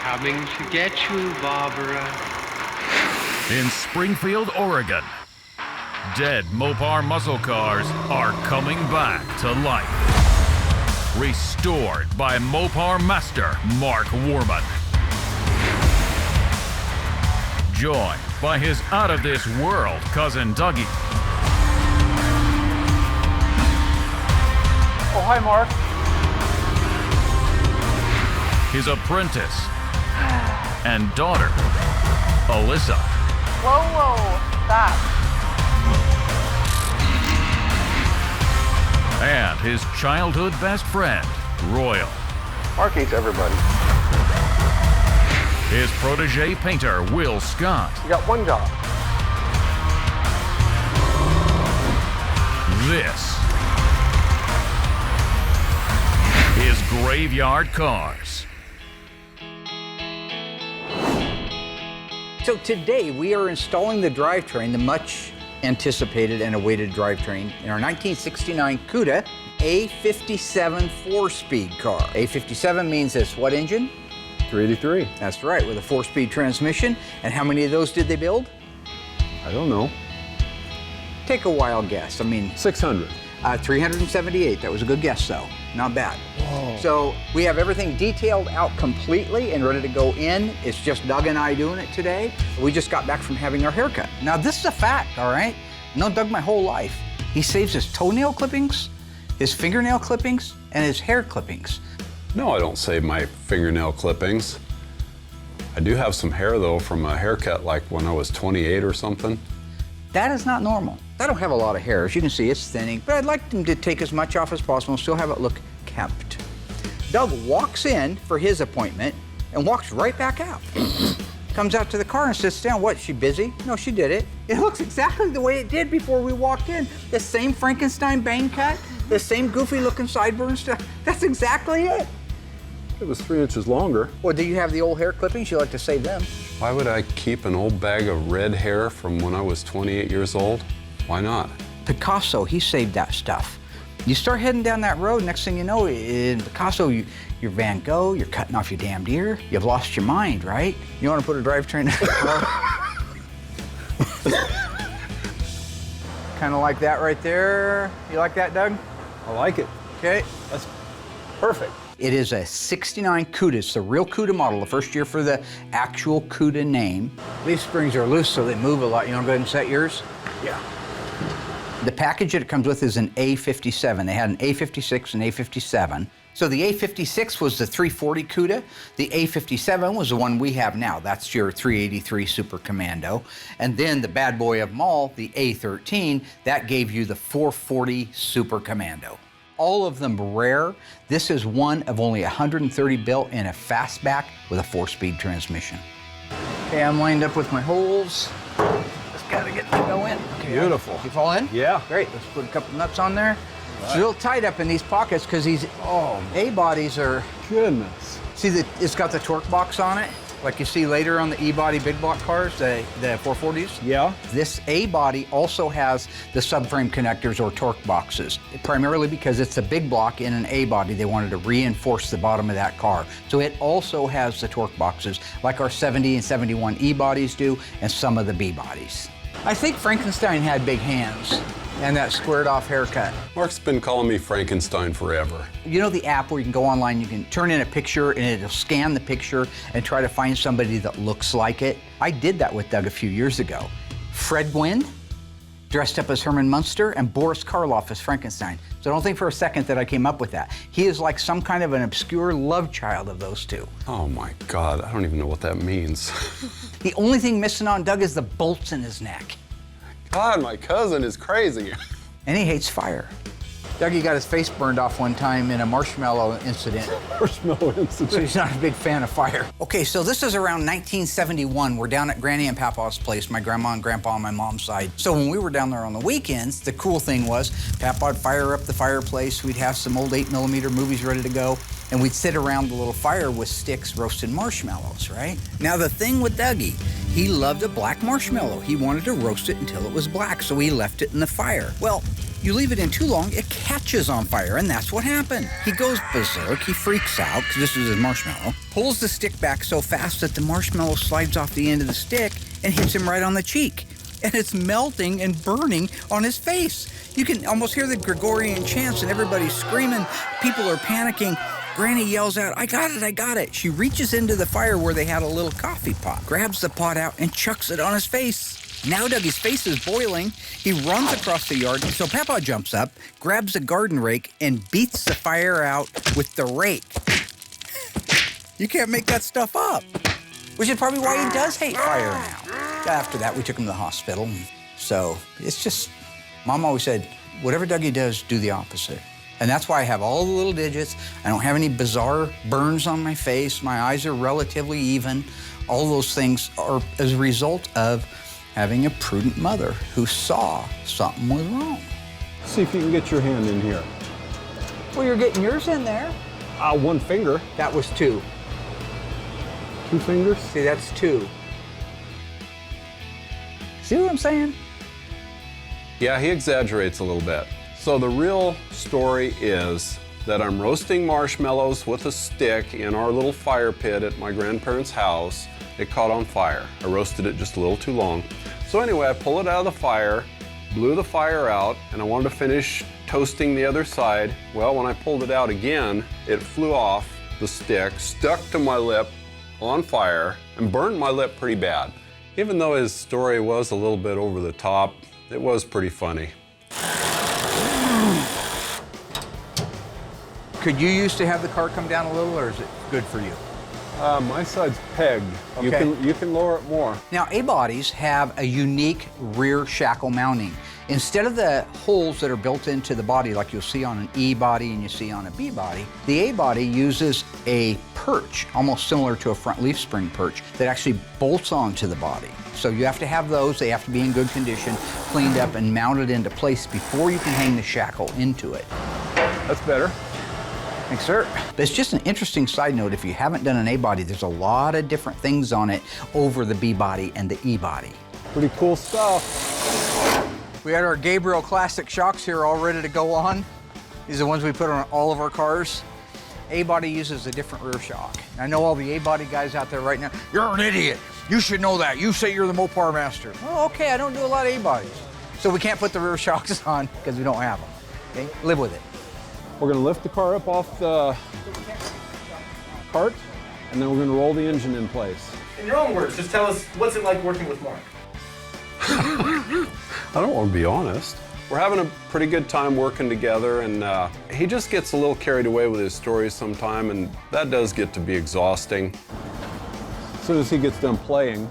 coming to get you, Barbara. In Springfield, Oregon, dead Mopar muscle cars are coming back to life. Restored by Mopar master Mark Warman. Joined by his out-of-this-world cousin Dougie. Oh, hi, Mark. His apprentice and daughter, Alyssa. Whoa, whoa, stop. And his childhood best friend, Royal. Mark hates everybody. His protege painter, Will Scott. You got one job. This is Graveyard Carz. So today we are installing the drivetrain, the much anticipated and awaited drivetrain in our 1969 Cuda A57 4-speed car. A57 means this what engine? 383. That's right, with a 4-speed transmission. And how many of those did they build? I don't know. Take a wild guess. I mean, 600. 378. That was a good guess, though. Not bad. Whoa. So we have everything detailed out completely and ready to go in. It's just Doug and I doing it today. We just got back from having our haircut. Now, this is a fact, all right? I've known Doug my whole life. He saves his toenail clippings, his fingernail clippings, and his hair clippings. No, I don't save my fingernail clippings. I do have some hair, though, from a haircut like when I was 28 or something. That is not normal. I don't have a lot of hair. As you can see, it's thinning, but I'd like them to take as much off as possible and still have it look kept. Doug walks in for his appointment and walks right back out. Comes out to the car and sits down. What, she busy? No, she did it. It looks exactly the way it did before we walked in. The same Frankenstein bang cut, the same goofy looking sideburn stuff. That's exactly it. It was 3 inches longer. Or do you have the old hair clippings? You like to save them. Why would I keep an old bag of red hair from when I was 28 years old? Why not? Picasso, he saved that stuff. You start heading down that road, next thing you know, in Picasso, you're Van Gogh, you're cutting off your damned ear, you've lost your mind, right? You want to put a drivetrain in the car? Kind of like that right there. You like that, Doug? I like it. Okay. That's perfect. It is a 69 Cuda. It's the real Cuda model, the first year for the actual Cuda name. Leaf springs are loose, so they move a lot. You want to go ahead and set yours? Yeah. The package that it comes with is an A57. They had an A56 and A57. So the A56 was the 340 Cuda. The A57 was the one we have now. That's your 383 Super Commando. And then the bad boy of them all, the A13, that gave you the 440 Super Commando. All of them rare. This is one of only 130 built in a fastback with a 4-speed transmission. Okay, I'm lined up with my holes. Just gotta get to go in. Okay, Beautiful. You fall in? Yeah. Great, let's put a couple nuts on there. It's a little tight up in these pockets because these A-bodies are, Goodness. see that it's got the torque box on it, like you see later on the E-body big block cars, the 440s. Yeah. This A-body also has the subframe connectors or torque boxes, primarily because it's a big block in an A-body. They wanted to reinforce the bottom of that car. So it also has the torque boxes, like our 70 and 71 E-bodies do, and some of the B-bodies. I think Frankenstein had big hands and that squared off haircut. Mark's been calling me Frankenstein forever. You know the app where you can go online, you can turn in a picture and it'll scan the picture and try to find somebody that looks like it? I did that with Doug a few years ago. Fred Gwynn, dressed up as Herman Munster, and Boris Karloff as Frankenstein. So don't think for a second that I came up with that. He is like some kind of an obscure love child of those two. Oh my God, I don't even know what that means. The only thing missing on Doug is the bolts in his neck. God, my cousin is crazy. And he hates fire. Dougie got his face burned off one time in a marshmallow incident. Marshmallow incident. So he's not a big fan of fire. Okay, so this is around 1971. We're down at Granny and Papa's place, my grandma and grandpa on my mom's side. So when we were down there on the weekends, the cool thing was Papa'd fire up the fireplace. We'd have some old 8mm movies ready to go. And we'd sit around the little fire with sticks roasting marshmallows, right? Now the thing with Dougie, he loved a black marshmallow. He wanted to roast it until it was black, so he left it in the fire. Well, You leave it in too long, it catches on fire, and that's what happened. He goes berserk, he freaks out, because this is his marshmallow, pulls the stick back so fast that the marshmallow slides off the end of the stick and hits him right on the cheek. And it's melting and burning on his face. You can almost hear the Gregorian chants and everybody's screaming. People are panicking. Granny yells out, I got it, I got it. She reaches into the fire where they had a little coffee pot, grabs the pot out and chucks it on his face. Now Dougie's face is boiling. He runs across the yard, so Papa jumps up, grabs a garden rake, and beats the fire out with the rake. You can't make that stuff up. Which is probably why he does hate fire now. After that, we took him to the hospital. So it's just, Mom always said, whatever Dougie does, do the opposite. And that's why I have all the little digits. I don't have any bizarre burns on my face. My eyes are relatively even. All those things are as a result of having a prudent mother who saw something was wrong. See if you can get your hand in here. Well, you're getting yours in there. One finger. That was 2. 2 fingers. See, that's 2. See what I'm saying? Yeah, he exaggerates a little bit. So the real story is that I'm roasting marshmallows with a stick in our little fire pit at my grandparents' house. It caught on fire. I roasted it just a little too long. So anyway, I pull it out of the fire, blew the fire out, and I wanted to finish toasting the other side. Well, when I pulled it out again, it flew off the stick, stuck to my lip on fire, and burned my lip pretty bad. Even though his story was a little bit over the top, it was pretty funny. Could you used to have the car come down a little, or is it good for you? My side's pegged. Okay. You can lower it more. Now, A-bodies have a unique rear shackle mounting. Instead of the holes that are built into the body like you'll see on an E-body and you see on a B-body, the A-body uses a perch, almost similar to a front leaf spring perch, that actually bolts onto the body. So you have to have those, they have to be in good condition, cleaned up and mounted into place before you can hang the shackle into it. That's better. Thanks, sir. But it's just an interesting side note. If you haven't done an A-body, there's a lot of different things on it over the B-body and the E-body. Pretty cool stuff. We had our Gabriel Classic shocks here all ready to go on. These are the ones we put on all of our cars. A-body uses a different rear shock. I know all the A-body guys out there right now, you're an idiot. You should know that. You say you're the Mopar master. Oh, okay, I don't do a lot of A-bodies. So we can't put the rear shocks on because we don't have them. Okay, live with it. We're gonna lift the car up off the cart, and then we're gonna roll the engine in place. In your own words, just tell us, what's it like working with Mark? I don't want to be honest. We're having a pretty good time working together, and he just gets a little carried away with his stories sometime, and that does get to be exhausting. As soon as he gets done playing.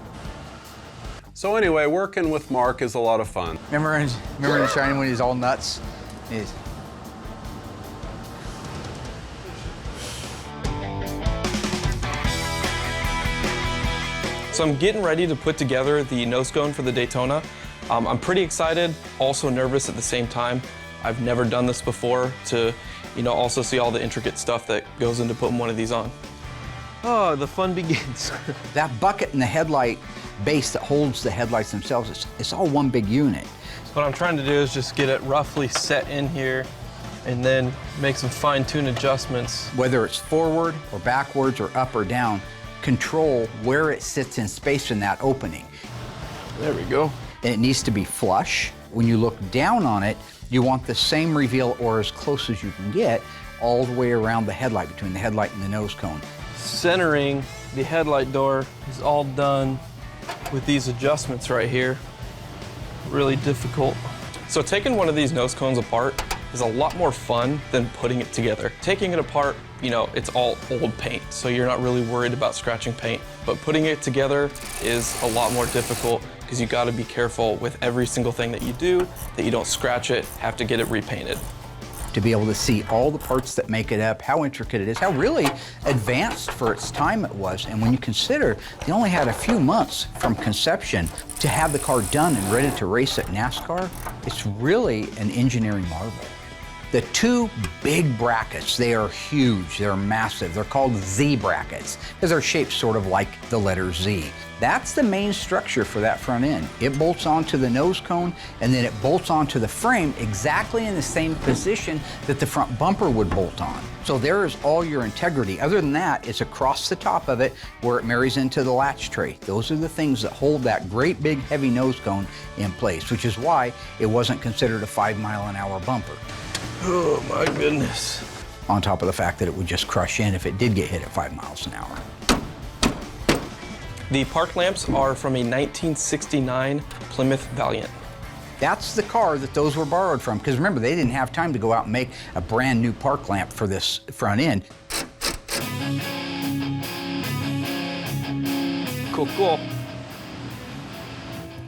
So anyway, working with Mark is a lot of fun. Remember in The Shining when he's all nuts? He's, So I'm getting ready to put together the nose cone for the Daytona. I'm pretty excited, also nervous at the same time. I've never done this before to, also see all the intricate stuff that goes into putting one of these on. Oh, the fun begins. that bucket and the headlight base that holds the headlights themselves, it's all one big unit. What I'm trying to do is just get it roughly set in here and then make some fine-tune adjustments. Whether it's forward or backwards or up or down, control where it sits in space in that opening. There we go. And it needs to be flush. When you look down on it, you want the same reveal or as close as you can get all the way around the headlight, between the headlight and the nose cone. Centering the headlight door is all done with these adjustments right here. Really difficult. So taking one of these nose cones apart is a lot more fun than putting it together. Taking it apart, it's all old paint, so you're not really worried about scratching paint. But putting it together is a lot more difficult because you gotta be careful with every single thing that you do, that you don't scratch it, have to get it repainted. To be able to see all the parts that make it up, how intricate it is, how really advanced for its time it was. And when you consider they only had a few months from conception to have the car done and ready to race at NASCAR, it's really an engineering marvel. The two big brackets, they are huge, they're massive. They're called Z brackets because they're shaped sort of like the letter Z. That's the main structure for that front end. It bolts onto the nose cone and then it bolts onto the frame exactly in the same position that the front bumper would bolt on. So there is all your integrity. Other than that, it's across the top of it where it marries into the latch tray. Those are the things that hold that great big heavy nose cone in place, which is why it wasn't considered a 5-mile-an-hour bumper. Oh my goodness. On top of the fact that it would just crush in if it did get hit at 5 miles an hour. The park lamps are from a 1969 Plymouth Valiant. That's the car that those were borrowed from, because remember, they didn't have time to go out and make a brand new park lamp for this front end. Cool, cool.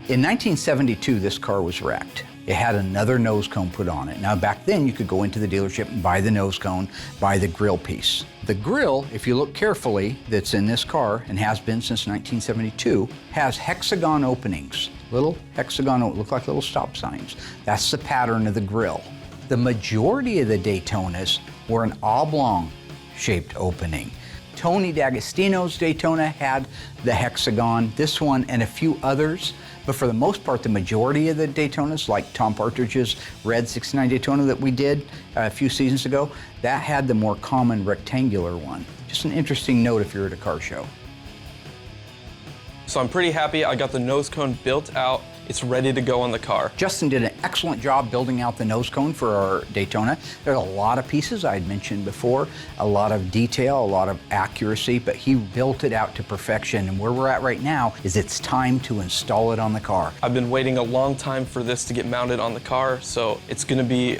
In 1972, this car was wrecked. It had another nose cone put on it. Now, back then, you could go into the dealership and buy the nose cone, buy the grill piece. The grill, if you look carefully, that's in this car and has been since 1972, has hexagon openings. Little hexagon, look like little stop signs. That's the pattern of the grill. The majority of the Daytonas were an oblong-shaped opening. Tony D'Agostino's Daytona had the hexagon, this one and a few others, but for the most part, the majority of the Daytonas, like Tom Partridge's red 69 Daytona that we did a few seasons ago, that had the more common rectangular one. Just an interesting note if you're at a car show. So I'm pretty happy I got the nose cone built out. It's ready to go on the car. Justin did an excellent job building out the nose cone for our Daytona. There's a lot of pieces I had mentioned before, a lot of detail, a lot of accuracy, but he built it out to perfection. And where we're at right now is it's time to install it on the car. I've been waiting a long time for this to get mounted on the car, so it's gonna be,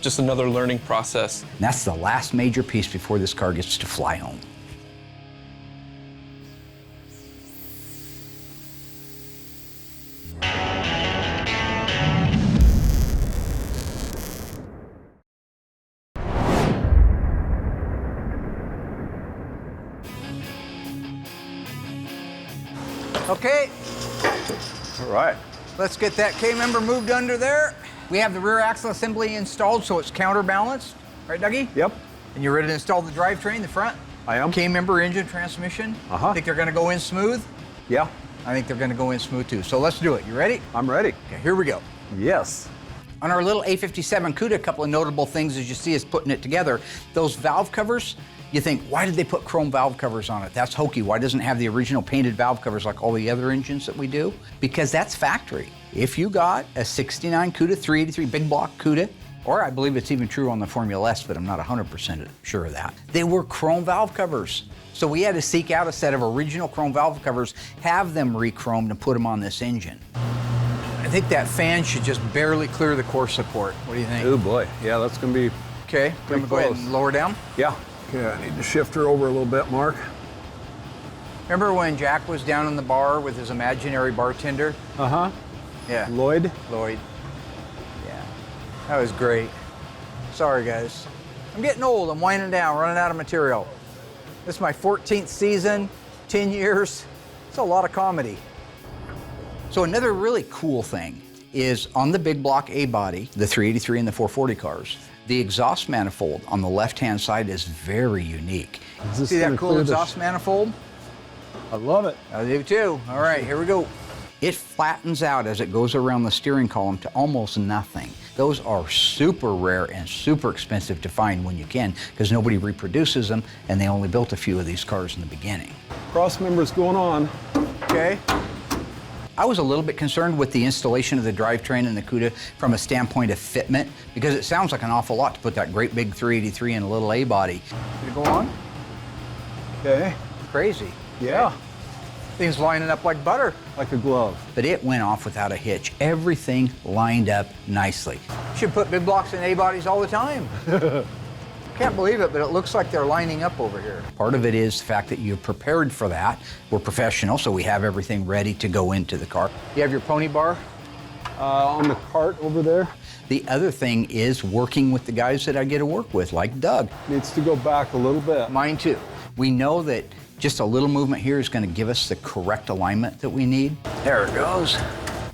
just another learning process. And that's the last major piece before this car gets to fly home. Okay, All right. let's get that K-member moved under there. We have the rear axle assembly installed so it's counterbalanced. Right, Dougie? Yep. And you're ready to install the drivetrain, the front? I am. K-member engine, transmission? Uh-huh. Think they're gonna go in smooth? Yeah, I think they're gonna go in smooth too. So let's do it. You ready? I'm ready. Okay, here we go. Yes. On our little A57 Cuda, a couple of notable things as you see us putting it together. Those valve covers, you think, why did they put chrome valve covers on it? That's hokey. Why doesn't it have the original painted valve covers like all the other engines that we do? Because that's factory. If you got a 69 Cuda 383 big block Cuda, or I believe it's even true on the Formula S, but I'm not 100% sure of that, they were chrome valve covers. So we had to seek out a set of original chrome valve covers, have them re-chromed and put them on this engine. I think that fan should just barely clear the core support. What do you think? Oh boy. Yeah, that's gonna be. Okay, I'm gonna go ahead and lower down. Yeah. Okay, I need to shift her over a little bit, Mark. Remember when Jack was down in the bar with his imaginary bartender? Uh-huh. Yeah. Lloyd. Lloyd. Yeah. That was great. Sorry, guys. I'm getting old. I'm winding down, running out of material. This is my 14th season, 10 years. It's a lot of comedy. So another really cool thing is on the big block A body, the 383 and the 440 cars, the exhaust manifold on the left-hand side is very unique. See that cool exhaust manifold? I love it. I do too. All right, here we go. It flattens out as it goes around the steering column to almost nothing. Those are super rare and super expensive to find when you can because nobody reproduces them and they only built a few of these cars in the beginning. Cross members going on. Okay. I was a little bit concerned with the installation of the drivetrain and the Cuda from a standpoint of fitment because it sounds like an awful lot to put that great big 383 in a little A body. Did it go on? Okay. Crazy. Yeah. Things lining up like butter. Like a glove. But it went off without a hitch. Everything lined up nicely. Should put big blocks in A bodies all the time. Can't believe it, but it looks like they're lining up over here. Part of it is the fact that you're prepared for that. We're professional, so we have everything ready to go into the car. You have your pony bar? On the cart over there. The other thing is working with the guys that I get to work with, like Doug. Needs to go back a little bit. Mine too. We know that just a little movement here is going to give us the correct alignment that we need. There it goes.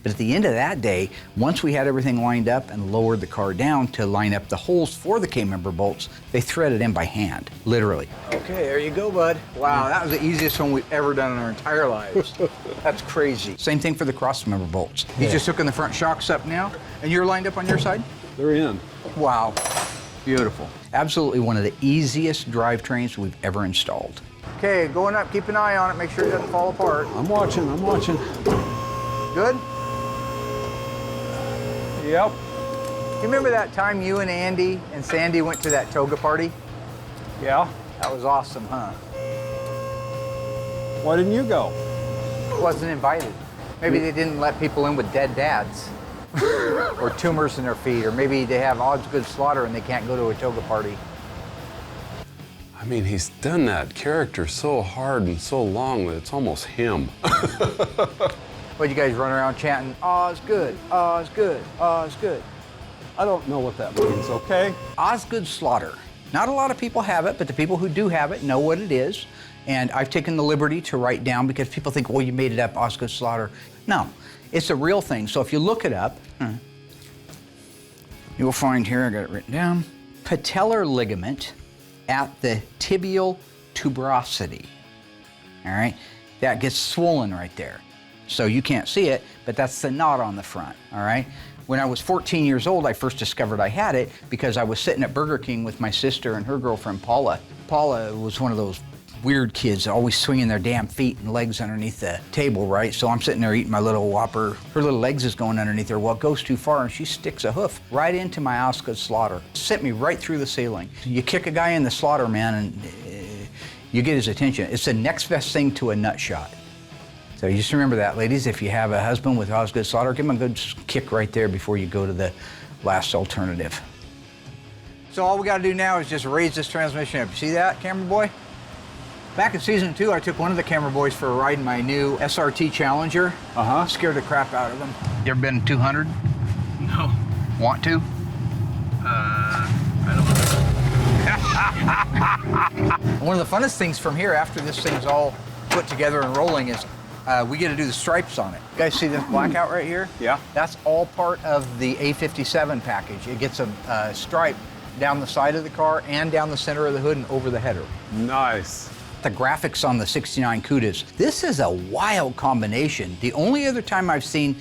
But at the end of that day, once we had everything lined up and lowered the car down to line up the holes for the K-member bolts, they threaded in by hand, literally. Okay, there you go, bud. Wow, that was the easiest one we've ever done in our entire lives. That's crazy. Same thing for the cross-member bolts. He's just hooking the front shocks up now, and you're lined up on your side? They're in. Wow, beautiful. Absolutely one of the easiest drivetrains we've ever installed. Okay, going up, keep an eye on it, make sure it doesn't fall apart. I'm watching, I'm watching. Good? Yep. You remember that time you and Andy and Sandy went to that toga party? Yeah. That was awesome, huh? Why didn't you go? Wasn't invited. Maybe they didn't let people in with dead dads. Or tumors in their feet, or maybe they have Osgood slaughter and they can't go to a toga party. I mean, he's done that character so hard and so long that it's almost him. What, you guys run around chanting, Osgood, Osgood, Osgood? I don't know what that means, okay? Osgood slaughter. Not a lot of people have it, but the people who do have it know what it is. And I've taken the liberty to write down because people think, well, you made it up, Osgood slaughter. No, it's a real thing. So if you look it up, you'll find here, I got it written down, patellar ligament at the tibial tuberosity. All right, that gets swollen right there. So you can't see it, but that's the knot on the front, all right? When I was 14 years old, I first discovered I had it because I was sitting at Burger King with my sister and her girlfriend, Paula. Paula was one of those weird kids always swinging their damn feet and legs underneath the table, right? So I'm sitting there eating my little Whopper. Her little legs is going underneath her. Well, it goes too far and she sticks a hoof right into my Osgood slaughter. Sent me right through the ceiling. You kick a guy in the slaughter, man, and you get his attention. It's the next best thing to a nut shot. So you just remember that, ladies. If you have a husband with Osgood slaughter, give him a good kick right there before you go to the last alternative. So all we got to do now is just raise this transmission up. You see that, camera boy? Back in season 2, I took one of the camera boys for a ride in my new SRT Challenger. Scared the crap out of him. You ever been 200? No. Want to? I don't know. One of the funnest things from here, after this thing's all put together and rolling, is we get to do the stripes on it. You guys see this blackout right here? Yeah. That's all part of the A57 package. It gets a stripe down the side of the car and down the center of the hood and over the header. Nice. The graphics on the 69 Cudas. This is a wild combination. The only other time I've seen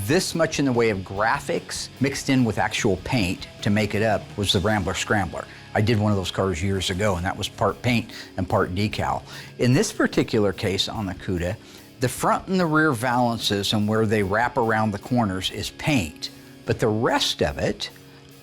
this much in the way of graphics mixed in with actual paint to make it up was the Rambler Scrambler. I did one of those cars years ago, and that was part paint and part decal. In this particular case on the Cuda, the front and the rear valances and where they wrap around the corners is paint, but the rest of it,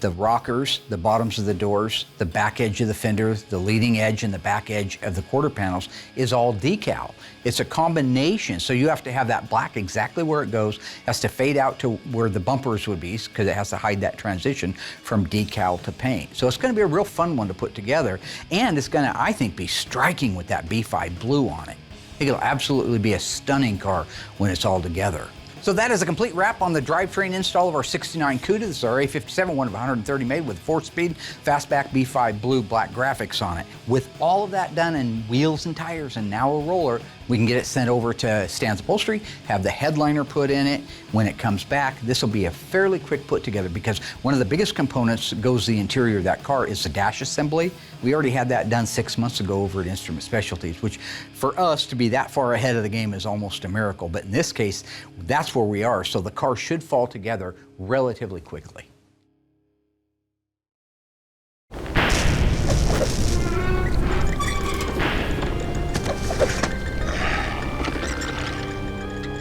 the rockers, the bottoms of the doors, the back edge of the fender, the leading edge and the back edge of the quarter panels is all decal. It's a combination, so you have to have that black exactly where it goes, has to fade out to where the bumpers would be because it has to hide that transition from decal to paint. So it's going to be a real fun one to put together, and it's going to, I think, be striking with that B5 blue on it. I think it'll absolutely be a stunning car when it's all together. So that is a complete wrap on the drivetrain install of our 69 Cuda. This is our A57, one of 130 made with 4-speed, fastback B5 blue black graphics on it. With all of that done and wheels and tires and now a roller, we can get it sent over to Stan's Upholstery, have the headliner put in it. When it comes back, this will be a fairly quick put together because one of the biggest components that goes to the interior of that car is the dash assembly. We already had that done 6 months ago over at Instrument Specialties, which for us to be that far ahead of the game is almost a miracle. But in this case, that's where we are. So the car should fall together relatively quickly.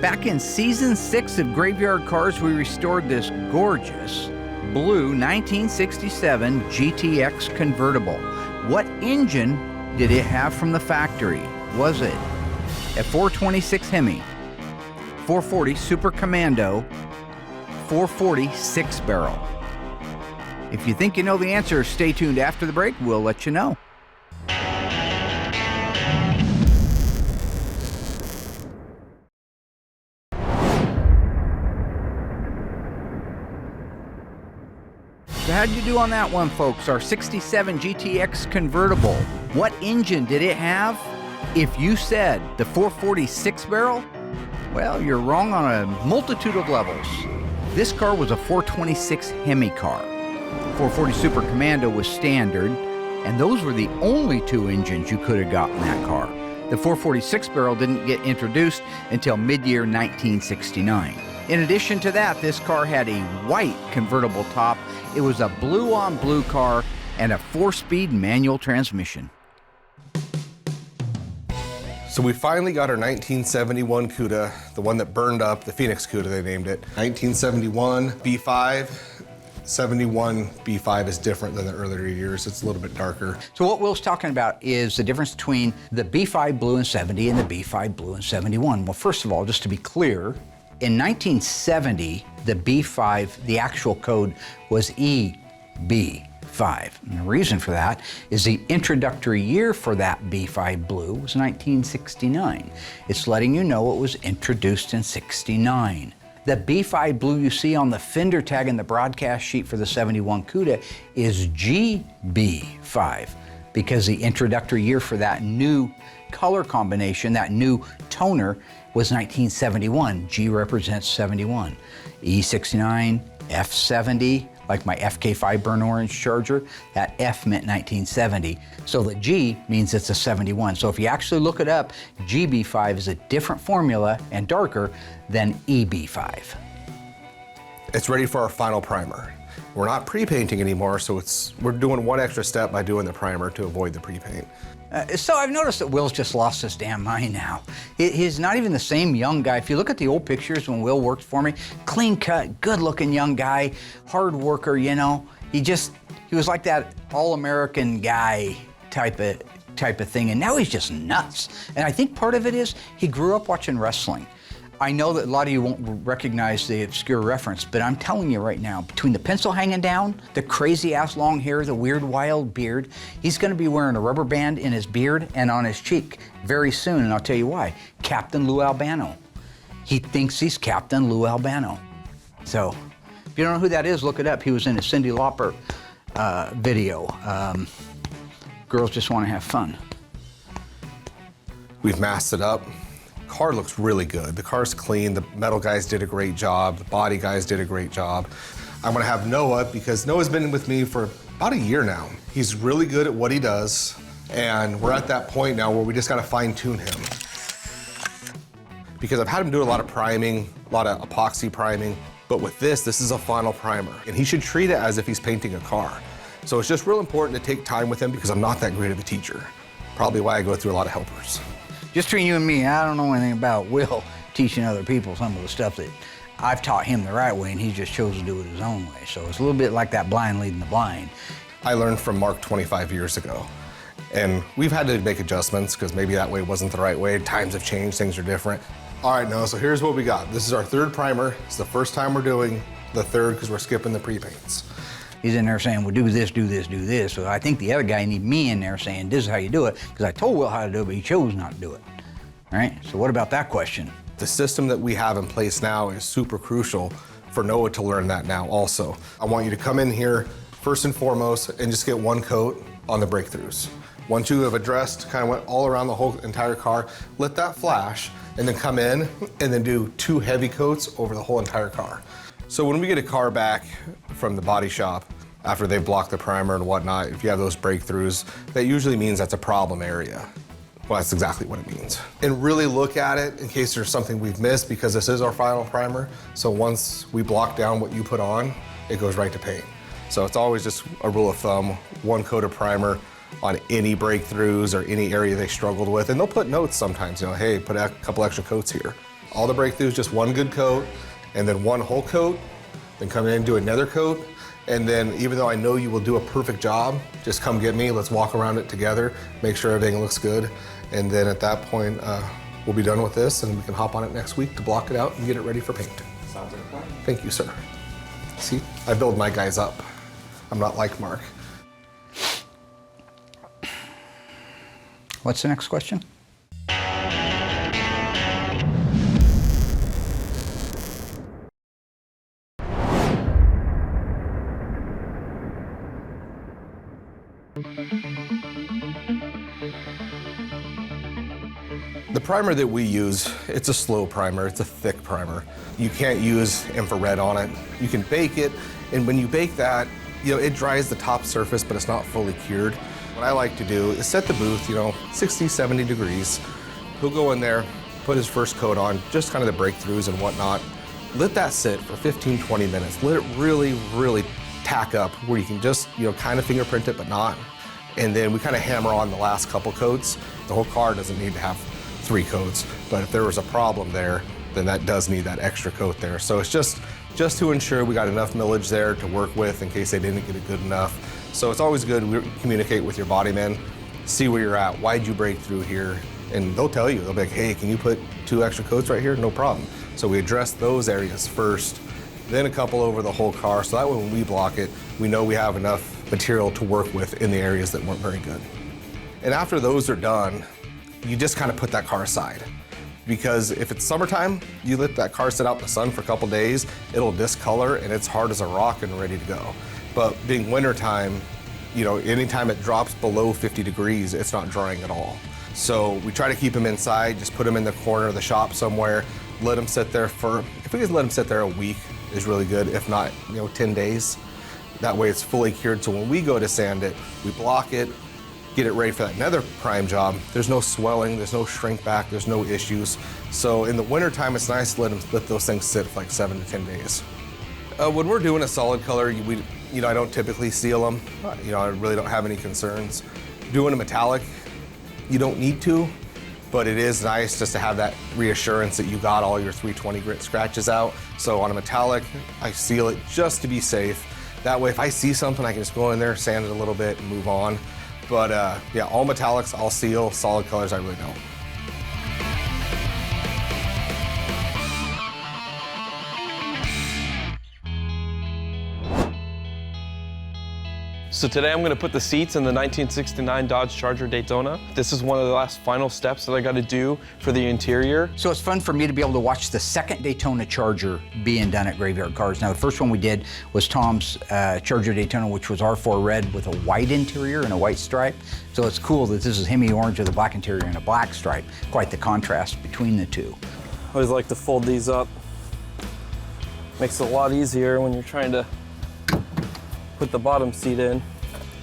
Back in season 6 of Graveyard Cars, we restored this gorgeous blue 1967 GTX convertible. What engine did it have from the factory? Was it a 426 Hemi, 440 Super Commando, 440 6-barrel? If you think you know the answer, stay tuned after the break. We'll let you know. So how'd you do on that one, folks? Our 67 GTX convertible. What engine did it have? If you said the 440 6-barrel, Well, you're wrong on a multitude of levels. This car was a 426 Hemi car. 440 Super Commando was standard, and those were the only two engines you could have got in that car. The 446 barrel didn't get introduced until mid-year 1969. In addition to that, this car had a white convertible top. It was a blue-on-blue car and a 4-speed manual transmission. So we finally got our 1971 Cuda, the one that burned up, the Phoenix Cuda they named it. 1971 B5, 71 B5 is different than the earlier years. It's a little bit darker. So what Will's talking about is the difference between the B5 Blue in 70 and the B5 Blue in 71. Well, first of all, just to be clear, in 1970, the B5, the actual code was EB5. And the reason for that is the introductory year for that B5 Blue was 1969. It's letting you know it was introduced in 69. The B5 Blue you see on the fender tag in the broadcast sheet for the 71 Cuda is GB5 because the introductory year for that new color combination, that new toner, was 1971. G represents 71. E69, F70, like my FK5 burnt orange Charger, that F meant 1970. So the G means it's a 71. So if you actually look it up, GB5 is a different formula and darker than EB5. It's ready for our final primer. We're not pre-painting anymore, so we're doing one extra step by doing the primer to avoid the pre-paint. So I've noticed that Will's just lost his damn mind now. He's not even the same young guy. If you look at the old pictures when Will worked for me, clean cut, good looking young guy, hard worker, you know. He was like that all-American guy type of thing, and now he's just nuts. And I think part of it is he grew up watching wrestling. I know that a lot of you won't recognize the obscure reference, but I'm telling you right now, between the pencil hanging down, the crazy-ass long hair, the weird, wild beard, he's gonna be wearing a rubber band in his beard and on his cheek very soon, and I'll tell you why. Captain Lou Albano. He thinks he's Captain Lou Albano. So, if you don't know who that is, look it up. He was in a Cyndi Lauper video. Girls Just Want to Have Fun. We've masked it up. Car looks really good. The car's clean. The metal guys did a great job. The body guys did a great job. I'm gonna have Noah, because Noah's been with me for about a year now. He's really good at what he does, and we're at that point now where we just gotta fine tune him. Because I've had him do a lot of priming, a lot of epoxy priming, but with this is a final primer, and he should treat it as if he's painting a car. So it's just real important to take time with him because I'm not that great of a teacher. Probably why I go through a lot of helpers. Just between you and me, I don't know anything about Will teaching other people some of the stuff that I've taught him the right way, and he just chose to do it his own way. So it's a little bit like that blind leading the blind. I learned from Mark 25 years ago, and we've had to make adjustments because maybe that way wasn't the right way. Times have changed, things are different. All right, Noah, so here's what we got. This is our third primer. It's the first time we're doing the third because we're skipping the pre-paints. He's in there saying, well, do this, do this, do this. So I think the other guy need me in there saying, this is how you do it, because I told Will how to do it, but he chose not to do it. All right, so what about that question? The system that we have in place now is super crucial for Noah to learn that now also. I want you to come in here first and foremost and just get one coat on the breakthroughs. Once you have addressed, kind of went all around the whole entire car, let that flash, and then come in and then do 2 heavy coats over the whole entire car. So when we get a car back from the body shop, after they've blocked the primer and whatnot, if you have those breakthroughs, that usually means that's a problem area. Well, that's exactly what it means. And really look at it in case there's something we've missed, because this is our final primer. So once we block down what you put on, it goes right to paint. So it's always just a rule of thumb, 1 coat of primer on any breakthroughs or any area they struggled with. And they'll put notes sometimes, you know, hey, put a couple extra coats here. All the breakthroughs, just 1 good coat, and then 1 whole coat, then come in and do another coat. And then even though I know you will do a perfect job, just come get me, let's walk around it together, make sure everything looks good. And then at that point, we'll be done with this and we can hop on it next week to block it out and get it ready for paint. Sounds like a plan. Thank you, sir. See, I build my guys up. I'm not like Mark. What's the next question? The primer that we use, it's a slow primer, it's a thick primer. You can't use infrared on it. You can bake it, and when you bake that, it dries the top surface, but it's not fully cured. What I like to do is set the booth, 60, 70 degrees. He'll go in there, put his first coat on, just kind of the breakthroughs and whatnot. Let that sit for 15, 20 minutes. Let it really, really tack up where you can just, kind of fingerprint it, but not. And then we kind of hammer on the last couple coats. The whole car doesn't need to have 3 coats, but if there was a problem there, then that does need that extra coat there. So it's just to ensure we got enough millage there to work with in case they didn't get it good enough. So it's always good to communicate with your body man, see where you're at, why'd you break through here? And they'll tell you, they'll be like, hey, can you put 2 extra coats right here? No problem. So we address those areas first, then a couple over the whole car, so that way when we block it, we know we have enough material to work with in the areas that weren't very good. And after those are done, you just kind of put that car aside. Because if it's summertime, you let that car sit out in the sun for a couple days, it'll discolor and it's hard as a rock and ready to go. But being wintertime, anytime it drops below 50 degrees, it's not drying at all. So we try to keep them inside, just put them in the corner of the shop somewhere, let them sit there if we can let them sit there a week is really good, if not, 10 days. That way it's fully cured, so when we go to sand it, we block it, get it ready for that nether prime job. There's no swelling, there's no shrink back, there's no issues. So in the wintertime, it's nice to let those things sit for like 7 to 10 days. When we're doing a solid color, I don't typically seal them. I really don't have any concerns. Doing a metallic, you don't need to, but it is nice just to have that reassurance that you got all your 320 grit scratches out. So on a metallic, I seal it just to be safe. That way, if I see something, I can just go in there, sand it a little bit, and move on. But yeah, all metallics, I'll seal. Solid colors, I really don't. So today I'm going to put the seats in the 1969 Dodge Charger Daytona. This is one of the last final steps that I got to do for the interior. So it's fun for me to be able to watch the second Daytona Charger being done at Graveyard Carz. Now the first one we did was Tom's Charger Daytona, which was R4 red with a white interior and a white stripe. So it's cool that this is Hemi orange with a black interior and a black stripe. Quite the contrast between the two. I always like to fold these up. Makes it a lot easier when you're trying to put the bottom seat in.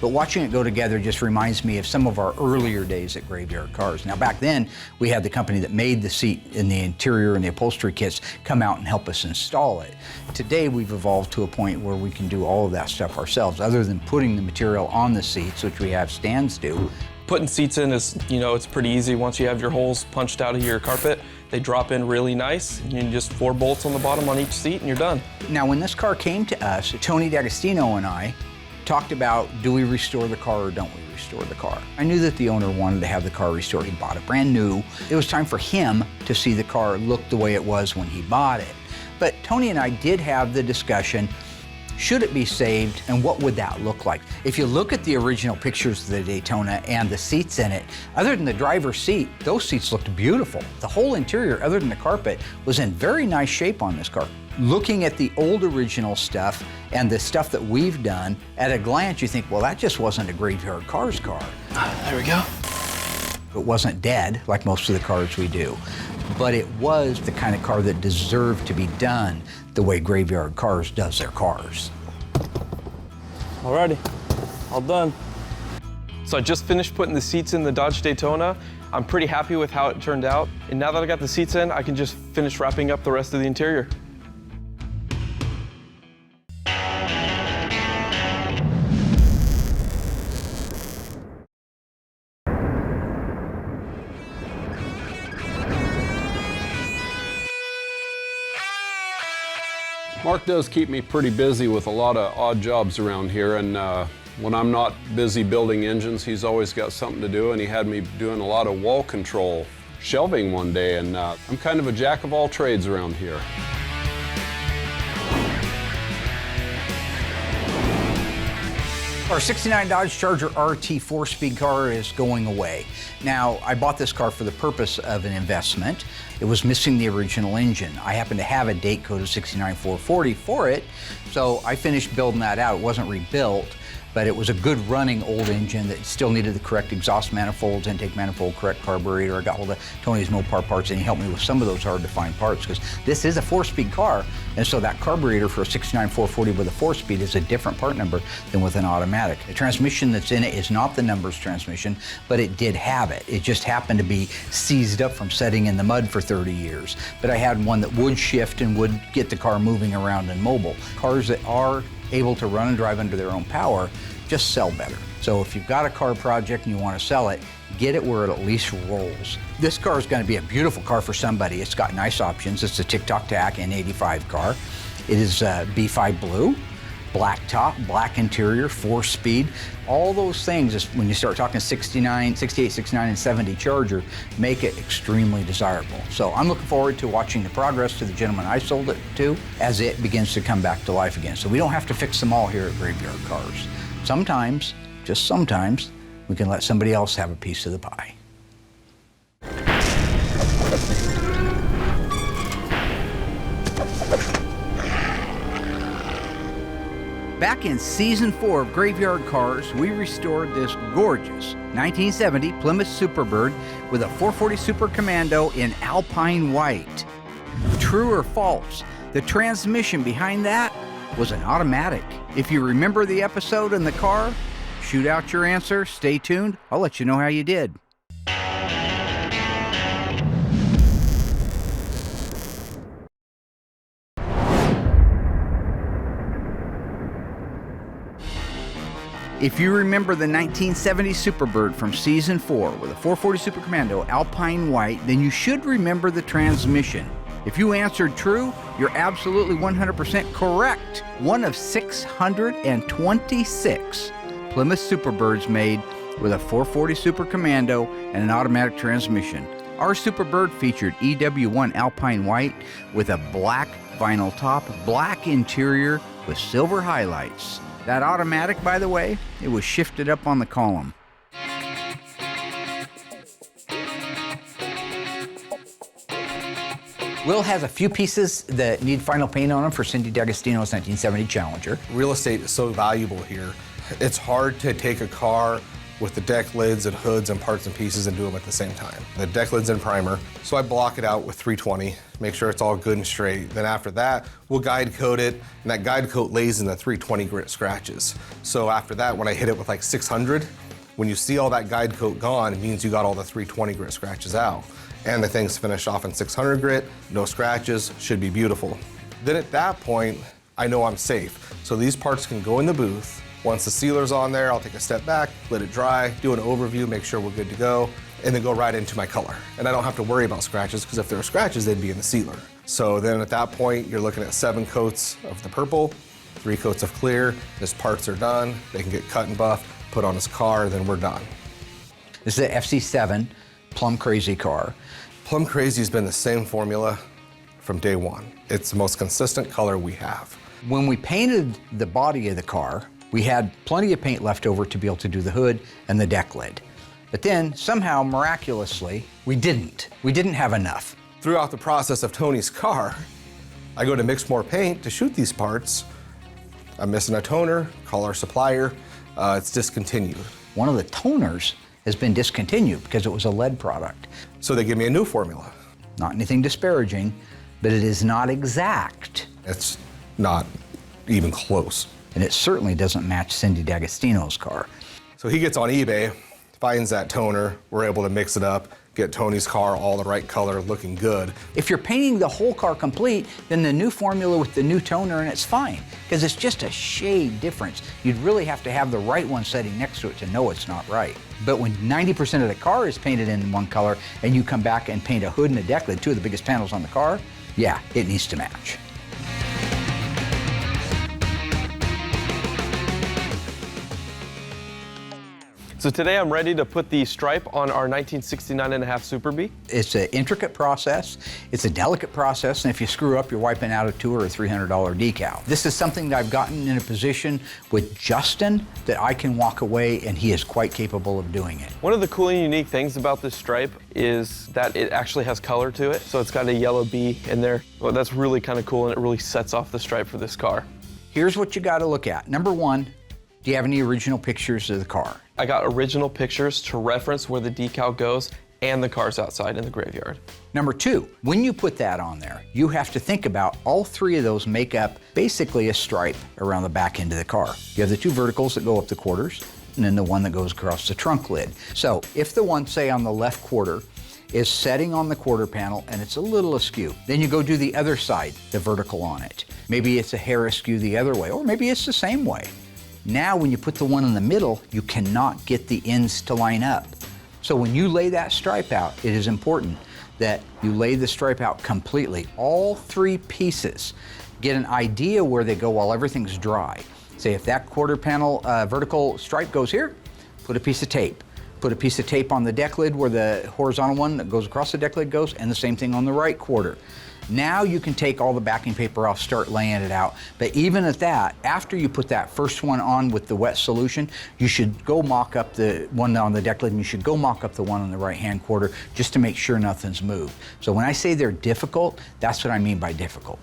But watching it go together just reminds me of some of our earlier days at Graveyard Carz. Now back then, we had the company that made the seat in the interior and the upholstery kits come out and help us install it. Today, we've evolved to a point where we can do all of that stuff ourselves, other than putting the material on the seats, which we have stands do. Putting seats in is, it's pretty easy. Once you have your holes punched out of your carpet, they drop in really nice. You can just 4 bolts on the bottom on each seat and you're done. Now, when this car came to us, Tony D'Agostino and I talked about, do we restore the car or don't we restore the car? I knew that the owner wanted to have the car restored. He bought it brand new. It was time for him to see the car look the way it was when he bought it. But Tony and I did have the discussion, should it be saved and what would that look like? If you look at the original pictures of the Daytona and the seats in it, other than the driver's seat, those seats looked beautiful. The whole interior, other than the carpet, was in very nice shape on this car. Looking at the old original stuff and the stuff that we've done, at a glance you think, well, that just wasn't a Graveyard Carz car. There we go. It wasn't dead like most of the cars we do, but it was the kind of car that deserved to be done the way Graveyard Carz does their cars. Alrighty, all done. So I just finished putting the seats in the Dodge Daytona. I'm pretty happy with how it turned out. And now that I got the seats in, I can just finish wrapping up the rest of the interior. Mark does keep me pretty busy with a lot of odd jobs around here, and when I'm not busy building engines, he's always got something to do, and he had me doing a lot of wall control shelving one day, and I'm kind of a jack of all trades around here. Our 69 Dodge Charger RT 4-speed car is going away. Now, I bought this car for the purpose of an investment. It was missing the original engine. I happen to have a date code of 69440 for it, so I finished building that out. It wasn't rebuilt, but it was a good running old engine that still needed the correct exhaust manifolds, intake manifold, correct carburetor. I got hold of Tony's Mopar parts, and he helped me with some of those hard to find parts, because this is a 4-speed car, and so that carburetor for a 69 440 with a 4-speed is a different part number than with an automatic. The transmission that's in it is not the numbers transmission, but it did have it. It just happened to be seized up from setting in the mud for 30 years. But I had one that would shift and would get the car moving around and mobile. Cars that are able to run and drive under their own power just sell better. So if you've got a car project and you want to sell it, get it where it at least rolls. This car is going to be a beautiful car for somebody. It's got nice options. It's a Tic-Toc Tac N85 car. It is B5 blue, black top, black interior, 4-speed. All those things, when you start talking 68, 69, and 70 Charger, make it extremely desirable. So I'm looking forward to watching the progress to the gentleman I sold it to as it begins to come back to life again. So we don't have to fix them all here at Graveyard Cars. Sometimes, just sometimes, we can let somebody else have a piece of the pie. Back in season 4 of Graveyard Cars, we restored this gorgeous 1970 Plymouth Superbird with a 440 Super Commando in Alpine White. True or false, the transmission behind that was an automatic. If you remember the episode in the car, shoot out your answer, stay tuned, I'll let you know how you did. If you remember the 1970 Superbird from season 4 with a 440 Super Commando Alpine White, then you should remember the transmission. If you answered true, you're absolutely 100% correct. One of 626 Plymouth Superbirds made with a 440 Super Commando and an automatic transmission. Our Superbird featured EW1 Alpine White with a black vinyl top, black interior with silver highlights. That automatic, by the way, it was shifted up on the column. Will has a few pieces that need final paint on them for Cindy D'Agostino's 1970 Challenger. Real estate is so valuable here. It's hard to take a car with the deck lids and hoods and parts and pieces and do them at the same time. The deck lids and primer, so I block it out with 320, make sure it's all good and straight. Then after that, we'll guide coat it, and that guide coat lays in the 320 grit scratches. So after that, when I hit it with like 600, when you see all that guide coat gone, it means you got all the 320 grit scratches out. And the thing's finished off in 600 grit, no scratches, should be beautiful. Then at that point, I know I'm safe. So these parts can go in the booth. Once the sealer's on there, I'll take a step back, let it dry, do an overview, make sure we're good to go, and then go right into my color. And I don't have to worry about scratches, because if there are scratches, they'd be in the sealer. So then at that point, you're looking at 7 coats of the purple, 3 coats of clear. His parts are done. They can get cut and buffed, put on his car, then we're done. This is a FC7 Plum Crazy car. Plum Crazy's been the same formula from day one. It's the most consistent color we have. When we painted the body of the car, we had plenty of paint left over to be able to do the hood and the deck lid. But then, somehow, miraculously, we didn't. We didn't have enough. Throughout the process of Tony's car, I go to mix more paint to shoot these parts. I'm missing a toner, call our supplier, it's discontinued. One of the toners has been discontinued because it was a lead product. So they give me a new formula. Not anything disparaging, but it is not exact. It's not even close. And it certainly doesn't match Cindy D'Agostino's car. So he gets on eBay, finds that toner, we're able to mix it up, get Tony's car all the right color, looking good. If you're painting the whole car complete, then the new formula with the new toner and it's fine, because it's just a shade difference. You'd really have to have the right one sitting next to it to know it's not right. But when 90% of the car is painted in one color and you come back and paint a hood and a deck lid, 2 of the biggest panels on the car, yeah, it needs to match. So today I'm ready to put the stripe on our 1969.5 Super Bee. It's an intricate process, it's a delicate process, and if you screw up, you're wiping out a $200 or $300 decal. This is something that I've gotten in a position with Justin that I can walk away, and he is quite capable of doing it. One of the cool and unique things about this stripe is that it actually has color to it. So it's got a yellow bee in there. Well, that's really kind of cool, and it really sets off the stripe for this car. Here's what you got to look at. Number one, Do you have any original pictures of the car? I got original pictures to reference where the decal goes and the car's outside in the graveyard. Number 2, when you put that on there, you have to think about all 3 of those make up basically a stripe around the back end of the car. You have the 2 verticals that go up the quarters, and then the one that goes across the trunk lid. So if the one, say on the left quarter, is setting on the quarter panel and it's a little askew, then you go do the other side, the vertical on it. Maybe it's a hair askew the other way, or maybe it's the same way. Now when you put the one in the middle, you cannot get the ends to line up. So when you lay that stripe out, it is important that you lay the stripe out completely. All 3 pieces. Get an idea where they go while everything's dry. Say if that quarter panel vertical stripe goes here, put a piece of tape. Put a piece of tape on the deck lid where the horizontal one that goes across the deck lid goes, and the same thing on the right quarter. Now you can take all the backing paper off, start laying it out. But even at that, after you put that first one on with the wet solution, you should go mock up the one on the deck lid, and you should go mock up the one on the right-hand quarter just to make sure nothing's moved. So when I say they're difficult, that's what I mean by difficult.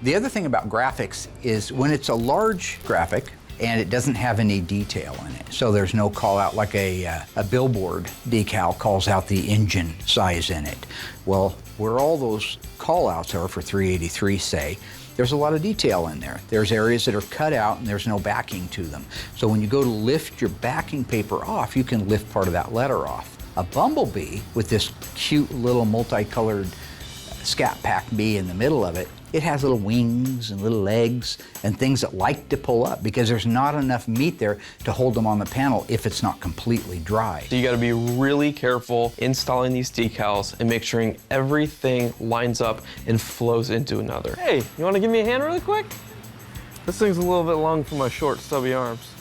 The other thing about graphics is when it's a large graphic, and it doesn't have any detail in it. So there's no call out like a billboard decal calls out the engine size in it. Well, where all those call outs are for 383, say, there's a lot of detail in there. There's areas that are cut out and there's no backing to them. So when you go to lift your backing paper off, you can lift part of that letter off. A Bumblebee with this cute little multicolored Scat Pack bee in the middle of it, it has little wings and little legs and things that like to pull up because there's not enough meat there to hold them on the panel if it's not completely dry. So you gotta be really careful installing these decals and make sure everything lines up and flows into another. Hey, you wanna give me a hand really quick? This thing's a little bit long for my short, stubby arms.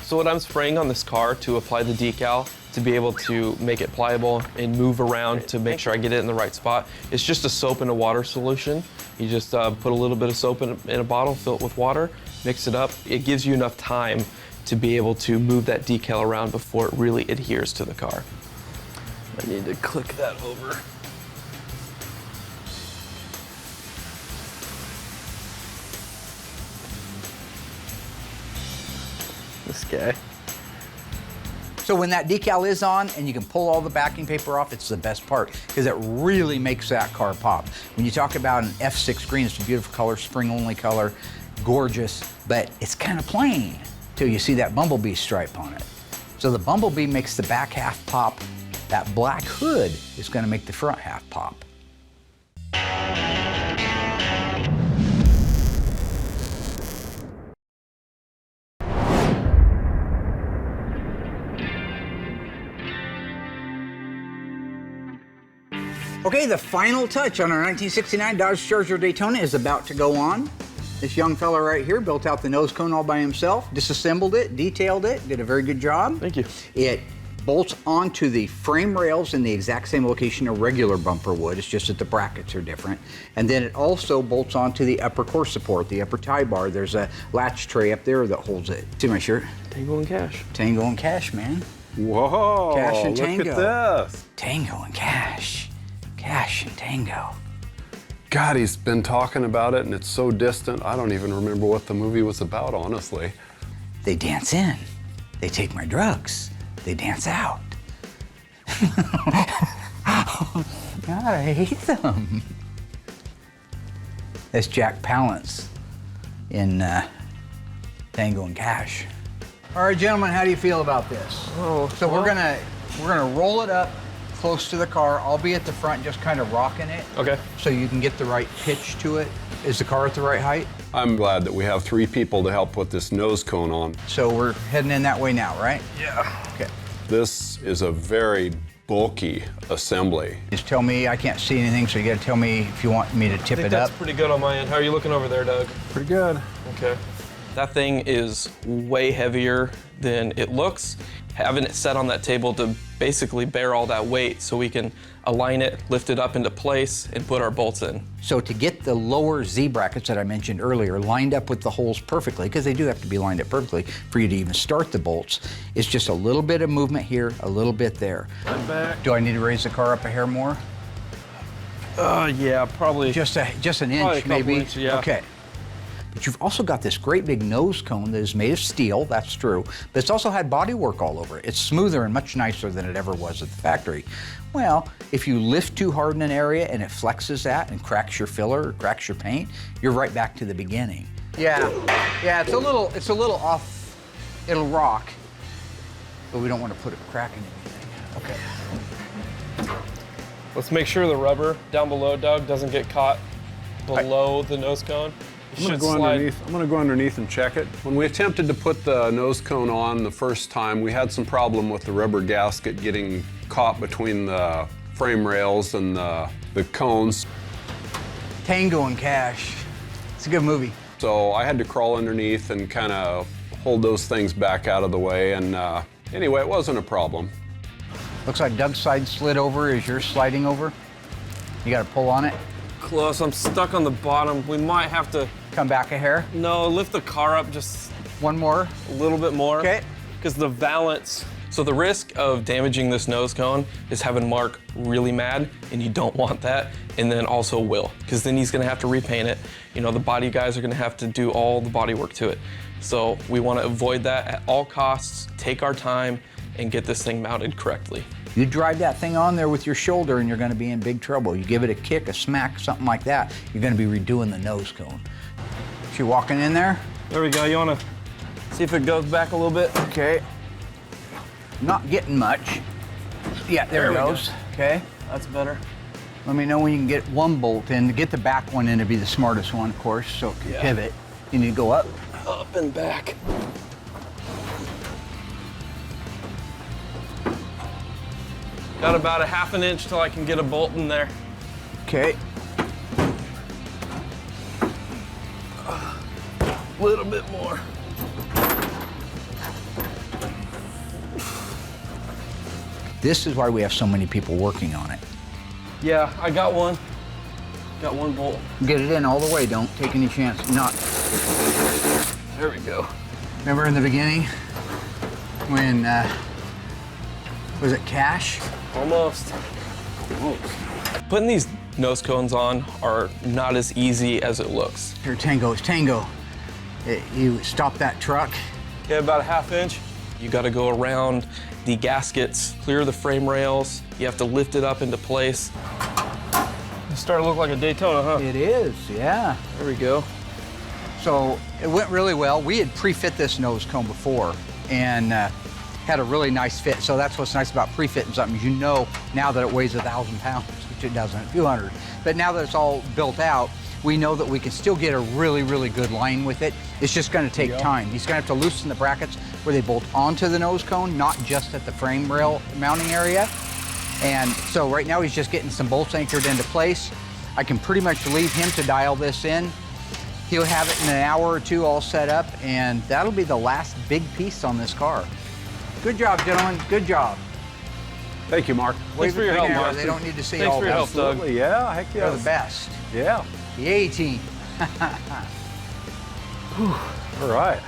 So what I'm spraying on this car to apply the decal to be able to make it pliable and move around to make sure I get it in the right spot. It's just a soap and a water solution. You just put a little bit of soap in a bottle, fill it with water, mix it up. It gives you enough time to be able to move that decal around before it really adheres to the car. I need to click that over. This guy. So when that decal is on and you can pull all the backing paper off, it's the best part because it really makes that car pop. When you talk about an F6 green, it's a beautiful color, spring-only color, gorgeous, but it's kind of plain till you see that Bumblebee stripe on it. So the Bumblebee makes the back half pop. That black hood is going to make the front half pop. Okay, the final touch on our 1969 Dodge Charger Daytona is about to go on. This young fella right here built out the nose cone all by himself, disassembled it, detailed it, did a very good job. Thank you. It bolts onto the frame rails in the exact same location a regular bumper would. It's just that the brackets are different. And then it also bolts onto the upper core support, the upper tie bar. There's a latch tray up there that holds it. See my shirt? Tango and Cash. Tango and Cash, man. Whoa, Cash and look Tango. at this. Tango and Cash. Cash and Tango. God, he's been talking about it and it's so distant, I don't even remember what the movie was about, honestly. They dance in. They take my drugs. They dance out. God, I hate them. That's Jack Palance in Tango and Cash. All right, gentlemen, how do you feel about this? Oh, so we're gonna roll it up close to the car. I'll be at the front just kind of rocking it. Okay. So you can get the right pitch to it. Is the car at the right height? I'm glad that we have 3 people to help put this nose cone on. So we're heading in that way now, right? Yeah. Okay. This is a very bulky assembly. Just tell me, I can't see anything, so you gotta tell me if you want me to tip I think it that's up. pretty good on my end. How are you looking over there, Doug? Pretty good. Okay. That thing is way heavier than it looks. Having it set on that table to basically bear all that weight so we can align it, lift it up into place, and put our bolts in. So to get the lower Z brackets that I mentioned earlier lined up with the holes perfectly, because they do have to be lined up perfectly for you to even start the bolts, it's just a little bit of movement here, a little bit there. Right back. Do I need to raise the car up a hair more? Yeah, probably. Just an Probably a inch, couple maybe. inches, yeah. Okay. But you've also got this great big nose cone that is made of steel, that's true, but it's also had body work all over it. It's smoother and much nicer than it ever was at the factory. Well, if you lift too hard in an area and it flexes that and cracks your filler or cracks your paint, you're right back to the beginning. Yeah, it's a little off, it'll rock, but we don't want to put it cracking anything. Okay. Let's make sure the rubber down below, Doug, doesn't get caught below the nose cone. I'm gonna go underneath and check it. When we attempted to put the nose cone on the first time, we had some problem with the rubber gasket getting caught between the frame rails and the cones. Tango and Cash. It's a good movie. So I had to crawl underneath and kind of hold those things back out of the way. And anyway, it wasn't a problem. Looks like Doug's side slid over. Is yours sliding over? You got to pull on it. Close. I'm stuck on the bottom. We might have to. Come back a hair. No, lift the car up just one more. A little bit more. Okay. Because the valance. So the risk of damaging this nose cone is having Mark really mad, and you don't want that. And then also Will, because then he's going to have to repaint it. You know, the body guys are going to have to do all the body work to it. So we want to avoid that at all costs, take our time, and get this thing mounted correctly. You drive that thing on there with your shoulder and you're going to be in big trouble. You give it a kick, a smack, something like that, you're going to be redoing the nose cone. She walking in there? There we go. You want to see if it goes back a little bit? Okay. Not getting much. Yeah, there it goes. Go. Okay. That's better. Let me know when you can get one bolt in. To get the back one in to be the smartest one, of course, so it can pivot. You need to go up. Up and back. Got about a ½ an inch till I can get a bolt in there. Okay. A little bit more. This is why we have so many people working on it. Yeah, I got one. Got one bolt. Get it in all the way, don't take any chance. Not. There we go. Remember in the beginning when, was it Cash? Almost. Putting these nose cones on are not as easy as it looks. Here, Tango, it's Tango. You stop that truck. Okay, about a ½ inch. You got to go around the gaskets, clear the frame rails. You have to lift it up into place. It's starting to look like a Daytona, huh? It is, yeah. There we go. So it went really well. We had pre-fit this nose cone before and had a really nice fit. So that's what's nice about pre-fitting something. You know now that it weighs 1,000 pounds, which it doesn't, a few hundred. But now that it's all built out, we know that we can still get a really, really good line with it. It's just gonna take time. He's gonna have to loosen the brackets where they bolt onto the nose cone, not just at the frame rail mounting area. And so right now he's just getting some bolts anchored into place. I can pretty much leave him to dial this in. He'll have it in an hour or two all set up, and that'll be the last big piece on this car. Good job, gentlemen, good job. Thank you, Mark. Thanks for your help, Mark. They don't need to see Thanks all for your that. help, Doug. Absolutely, yeah, heck yeah. They're the best. Yeah. The A-team. All right.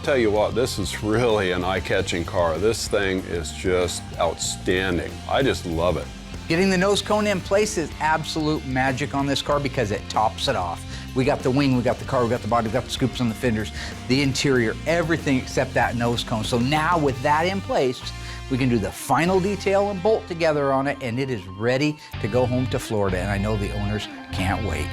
Tell you what, this is really an eye-catching car. This thing is just outstanding. I just love it. Getting the nose cone in place is absolute magic on this car because it tops it off. We got the wing, we got the car, we got the body, we got the scoops on the fenders, the interior, everything except that nose cone. So now with that in place, we can do the final detail and bolt together on it, and it is ready to go home to Florida, and I know the owners can't wait.